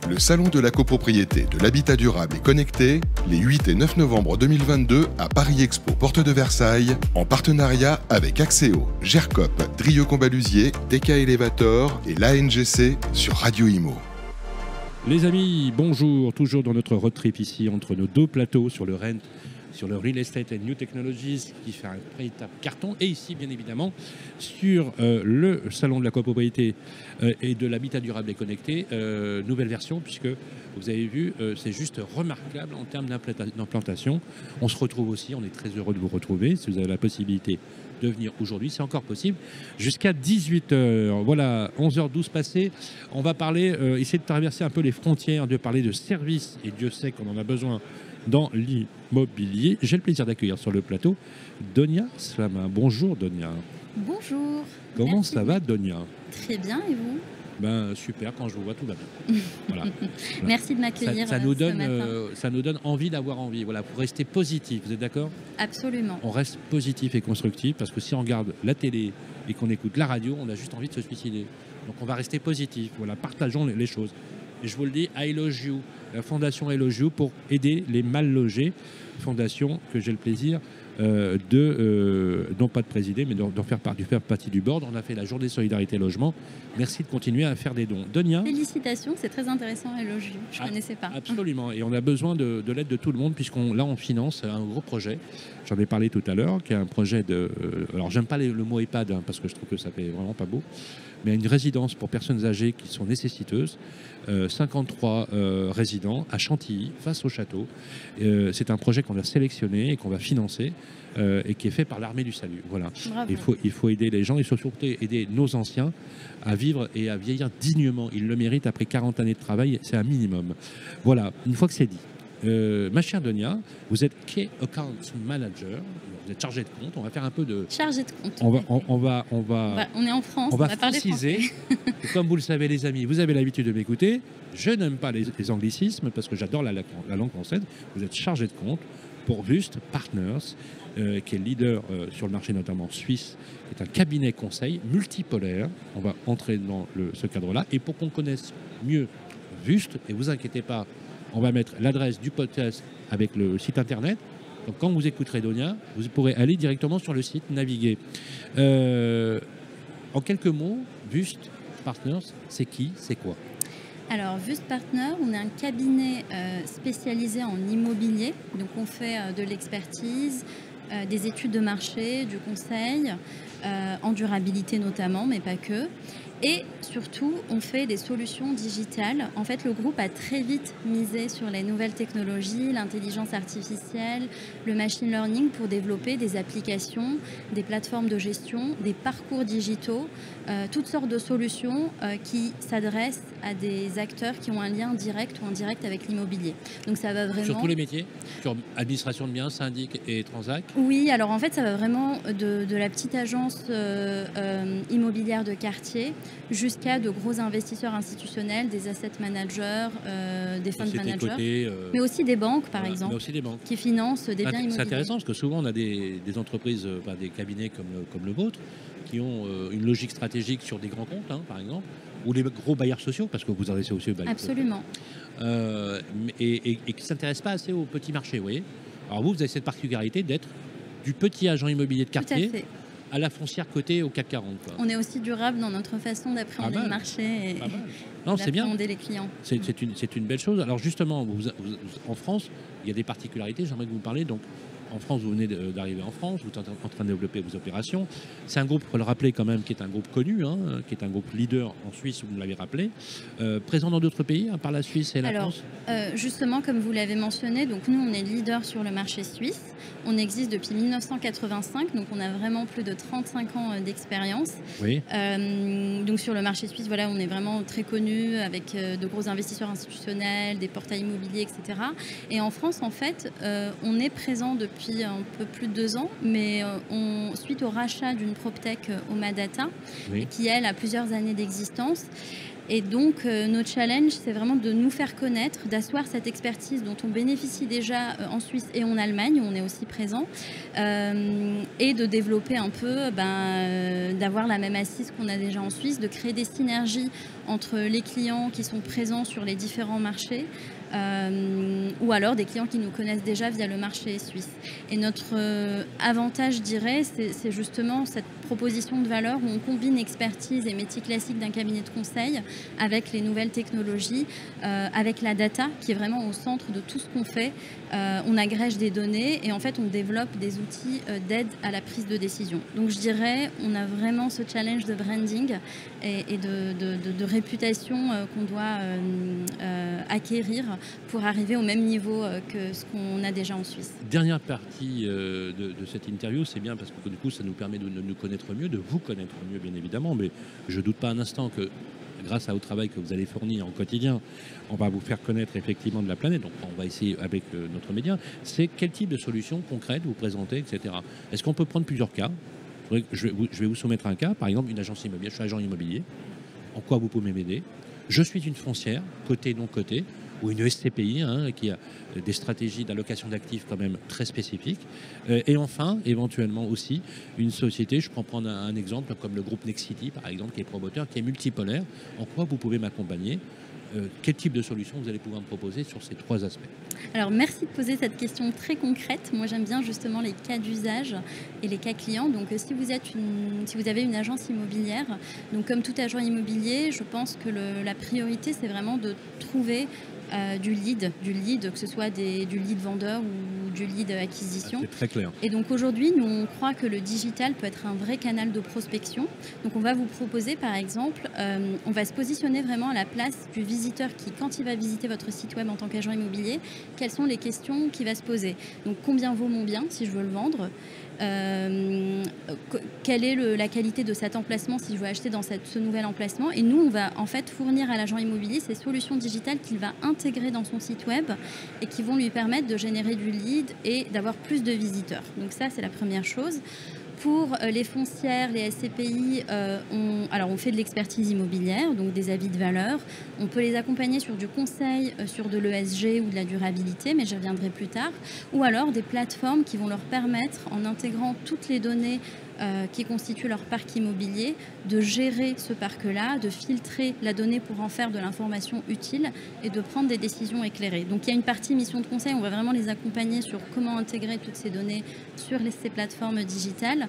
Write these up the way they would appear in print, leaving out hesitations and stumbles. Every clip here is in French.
Le salon de la copropriété, de l'habitat durable et connecté, les 8 et 9 novembre 2022 à Paris Expo, porte de Versailles, en partenariat avec Axéo, GERCOP, Drieux-Combalusier, TK Elevator et l'ANGC sur Radio Imo. Les amis, bonjour, toujours dans notre road trip ici entre nos deux plateaux sur le Rent, sur le Real Estate and New Technologies qui fait un véritable carton, et ici bien évidemment sur le salon de la copropriété et de l'habitat durable et connecté, nouvelle version, puisque vous avez vu, c'est juste remarquable en termes d'implantation. On se retrouve aussi, on est très heureux de vous retrouver, si vous avez la possibilité de venir aujourd'hui, c'est encore possible, jusqu'à 18h. Voilà, 11h12 passées, on va parler, essayer de traverser un peu les frontières, de parler de services, et Dieu sait qu'on en a besoin dans l'immobilier. J'ai le plaisir d'accueillir sur le plateau Donia Slama. Bonjour Donia. Bonjour. Comment Merci. ça va Donia? Très bien, et vous? Ben, super, quand je vous vois, tout va bien. Voilà. Merci de m'accueillir Ça nous ce donne, matin. ça nous donne envie d'avoir envie. Voilà, pour rester positif, vous êtes d'accord? Absolument. On reste positif et constructif, parce que si on regarde la télé et qu'on écoute la radio, on a juste envie de se suicider. Donc on va rester positif. Voilà, partageons les choses. Et je vous le dis, I Love You, la fondation I Love You pour aider les mal logés. Fondation que j'ai le plaisir non pas de présider, mais de faire partie du board. On a fait la journée solidarité logement. Merci de continuer à faire des dons. Donia. Félicitations, c'est très intéressant, élogieux. Je ne connaissais pas. Absolument. Et on a besoin de l'aide de tout le monde, on finance un gros projet. J'en ai parlé tout à l'heure, qui est un projet de... alors, j'aime pas le mot EHPAD, hein, parce que je trouve que ça fait vraiment pas beau. Mais une résidence pour personnes âgées qui sont nécessiteuses. 53 résidents à Chantilly, face au château. C'est un projet qu'on a sélectionné et qu'on va financer et qui est fait par l'Armée du Salut. Voilà. Il faut aider les gens et surtout aider nos anciens à vivre et à vieillir dignement. Ils le méritent après 40 années de travail, c'est un minimum. Voilà, une fois que c'est dit. Ma chère Donia, vous êtes Key Account Manager, vous êtes chargé de compte. On va faire un peu de... Chargé de compte. On est en France, on va parler franciser. Et comme vous le savez les amis, vous avez l'habitude de m'écouter. Je n'aime pas les anglicismes parce que j'adore la langue française. Vous êtes chargé de compte pour Wüst Partners, qui est leader sur le marché notamment suisse, qui est un cabinet conseil multipolaire. On va entrer dans ce cadre-là. Et pour qu'on connaisse mieux Wüst, et vous inquiétez pas, on va mettre l'adresse du podcast avec le site internet. Donc quand vous écouterez Donia, vous pourrez aller directement sur le site, naviguer. En quelques mots, Wüst Partners, c'est qui, c'est quoi? Alors, Wüst Partners, on est un cabinet spécialisé en immobilier. Donc, on fait de l'expertise, des études de marché, du conseil, en durabilité notamment, mais pas que. Et surtout, on fait des solutions digitales. En fait, le groupe a très vite misé sur les nouvelles technologies, l'intelligence artificielle, le machine learning pour développer des applications, des plateformes de gestion, des parcours digitaux, toutes sortes de solutions qui s'adressent à des acteurs qui ont un lien direct ou indirect avec l'immobilier. Donc ça va vraiment... Sur tous les métiers? Sur administration de biens, syndic et transac? Oui, alors en fait, ça va vraiment de la petite agence immobilière de quartier jusqu'à de gros investisseurs institutionnels, des asset managers, des fund managers, mais aussi des banques, par exemple, mais aussi des banques qui financent des biens immobiliers. C'est intéressant parce que souvent on a des entreprises, des cabinets comme le vôtre, qui ont une logique stratégique sur des grands comptes, hein, par exemple, ou les gros bailleurs sociaux, parce que vous adressez aussi aux bailleurs Absolument. sociaux. Et qui ne s'intéressent pas assez au petit marché, vous voyez. Alors vous avez cette particularité d'être du petit agent immobilier de quartier à la foncière cotée au CAC 40. Quoi. On est aussi durable dans notre façon d'appréhender le marché et d'appréhender les clients. C'est une belle chose. Alors justement, en France, il y a des particularités, j'aimerais que vous parliez. Donc, en France, vous venez d'arriver en France, vous êtes en train de développer vos opérations. C'est un groupe, il faut le rappeler quand même, qui est un groupe connu, hein, qui est un groupe leader en Suisse, vous me l'avez rappelé. Présent dans d'autres pays, à part la Suisse et la France? Justement, comme vous l'avez mentionné, donc nous, on est leader sur le marché suisse. On existe depuis 1985, donc on a vraiment plus de 35 ans d'expérience. Oui. Donc sur le marché suisse, voilà, on est vraiment très connu avec de gros investisseurs institutionnels, des portails immobiliers, etc. Et en France, en fait, on est présent depuis un peu plus de 2 ans, mais suite au rachat d'une PropTech Omadata, qui, elle, a plusieurs années d'existence. Et donc, notre challenge, c'est vraiment de nous faire connaître, d'asseoir cette expertise dont on bénéficie déjà en Suisse et en Allemagne, où on est aussi présent, et de développer un peu, d'avoir la même assise qu'on a déjà en Suisse, de créer des synergies entre les clients qui sont présents sur les différents marchés ou alors des clients qui nous connaissent déjà via le marché suisse. Et notre avantage, je dirais, c'est justement cette proposition de valeur où on combine expertise et métier classique d'un cabinet de conseil avec les nouvelles technologies, avec la data qui est vraiment au centre de tout ce qu'on fait. On agrège des données et en fait on développe des outils d'aide à la prise de décision. Donc je dirais, on a vraiment ce challenge de branding et de réputation qu'on doit acquérir pour arriver au même niveau que ce qu'on a déjà en Suisse. Dernière partie de cette interview, c'est bien parce que du coup ça nous permet de nous connaître mieux, de vous connaître mieux bien évidemment, mais je ne doute pas un instant que grâce au travail que vous allez fournir en quotidien, on va vous faire connaître effectivement de la planète. Donc on va essayer avec notre média. C'est quel type de solutions concrètes vous présentez, etc. Est-ce qu'on peut prendre plusieurs cas? Je vais vous soumettre un cas, par exemple une agence immobilière. Je suis agent immobilier. En quoi vous pouvez m'aider? Je suis une foncière, côté non côté, ou une SCPI qui a des stratégies d'allocation d'actifs quand même très spécifiques. Et enfin, éventuellement aussi, une société, je peux prendre un exemple comme le groupe Nexity, par exemple, qui est promoteur, qui est multipolaire. En quoi vous pouvez m'accompagner? Quel type de solution vous allez pouvoir me proposer sur ces trois aspects? Alors merci de poser cette question très concrète. Moi j'aime bien justement les cas d'usage et les cas clients. Donc si vous avez une agence immobilière, donc comme tout agent immobilier, je pense que la priorité c'est vraiment de trouver du lead, que ce soit du lead vendeur ou du lead acquisition. C'est très clair. Et donc aujourd'hui, nous on croit que le digital peut être un vrai canal de prospection. Donc on va vous proposer par exemple, on va se positionner vraiment à la place du visiteur qui, quand il va visiter votre site web en tant qu'agent immobilier, quelles sont les questions qu'il va se poser. Donc combien vaut mon bien si je veux le vendre? Quelle est la qualité de cet emplacement si je veux acheter dans ce nouvel emplacement, et nous on va en fait fournir à l'agent immobilier ces solutions digitales qu'il va intégrer dans son site web et qui vont lui permettre de générer du lead et d'avoir plus de visiteurs. Donc ça c'est la première chose. Pour les foncières, les SCPI, on fait de l'expertise immobilière, donc des avis de valeur. On peut les accompagner sur du conseil, sur de l'ESG ou de la durabilité, mais j'y reviendrai plus tard. Ou alors des plateformes qui vont leur permettre, en intégrant toutes les données qui constituent leur parc immobilier, de gérer ce parc-là, de filtrer la donnée pour en faire de l'information utile et de prendre des décisions éclairées. Donc il y a une partie mission de conseil, on va vraiment les accompagner sur comment intégrer toutes ces données sur ces plateformes digitales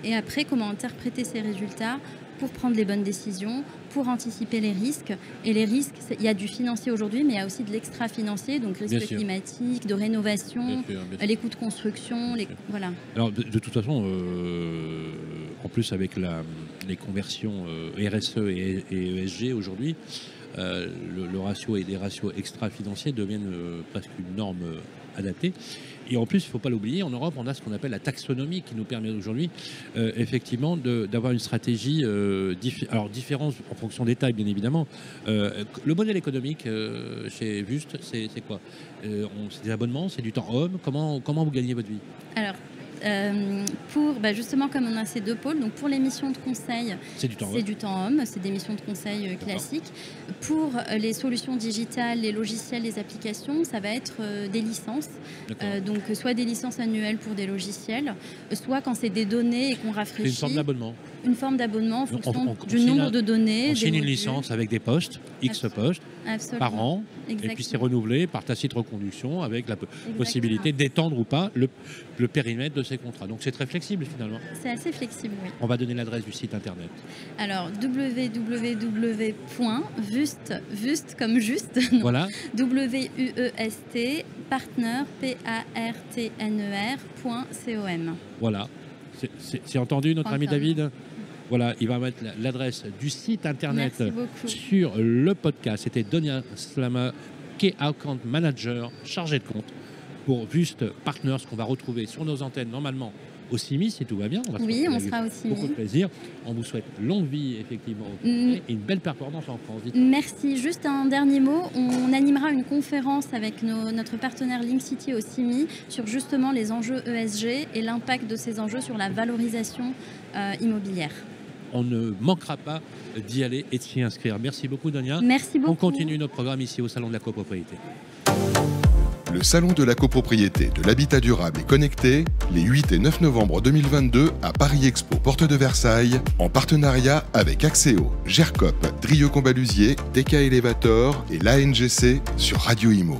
et après comment interpréter ces résultats pour prendre les bonnes décisions, pour anticiper les risques. Et les risques, il y a du financier aujourd'hui, mais il y a aussi de l'extra-financier, donc risques climatiques, de rénovation, les coûts de construction, voilà. Alors de toute façon, en plus avec les conversions RSE et ESG aujourd'hui, le ratio et des ratios extra-financiers deviennent presque une norme adaptée. Et en plus, il ne faut pas l'oublier, en Europe, on a ce qu'on appelle la taxonomie qui nous permet aujourd'hui, effectivement, d'avoir une stratégie différente en fonction des tailles, bien évidemment. Le modèle économique chez Vust, c'est quoi? C'est des abonnements, c'est du temps homme. Comment vous gagnez votre vie? Alors, justement, comme on a ces deux pôles, donc pour les missions de conseil, c'est du temps homme, c'est des missions de conseil classiques. Pour les solutions digitales, les logiciels, les applications, ça va être des licences. Donc soit des licences annuelles pour des logiciels, soit quand c'est des données et qu'on rafraîchit. C'est une forme d'abonnement. Une forme d'abonnement en fonction du nombre de données. On signe une licence avec des postes, X postes, par an, exactement. Et puis c'est renouvelé par tacite reconduction avec la possibilité d'étendre ou pas le périmètre de ces contrats. Donc c'est très flexible finalement. C'est assez flexible, oui. On va donner l'adresse du site internet. Alors www.vust comme juste, non, voilà. WUEST partner partner.com. Voilà. C'est entendu notre ami David? Voilà, il va mettre l'adresse du site internet sur le podcast. C'était Donia Slama, Key Account Manager, chargé de compte pour Vust Partners, qu'on va retrouver sur nos antennes normalement au CIMI, si tout va bien. On sera au CIMI. Beaucoup de plaisir. On vous souhaite longue vie, effectivement, et une belle performance en France. Merci. Juste un dernier mot. On animera une conférence avec notre partenaire Link City au CIMI sur justement les enjeux ESG et l'impact de ces enjeux sur la valorisation immobilière. On ne manquera pas d'y aller et de s'y inscrire. Merci beaucoup, Donia. Merci beaucoup. On continue notre programme ici au Salon de la Copropriété. Le Salon de la copropriété, de l'habitat durable et connecté, les 8 et 9 novembre 2022 à Paris Expo, porte de Versailles, en partenariat avec Axéo, GERCOP, Drieux Combalusier, TK Elevator et l'ANGC sur Radio Imo.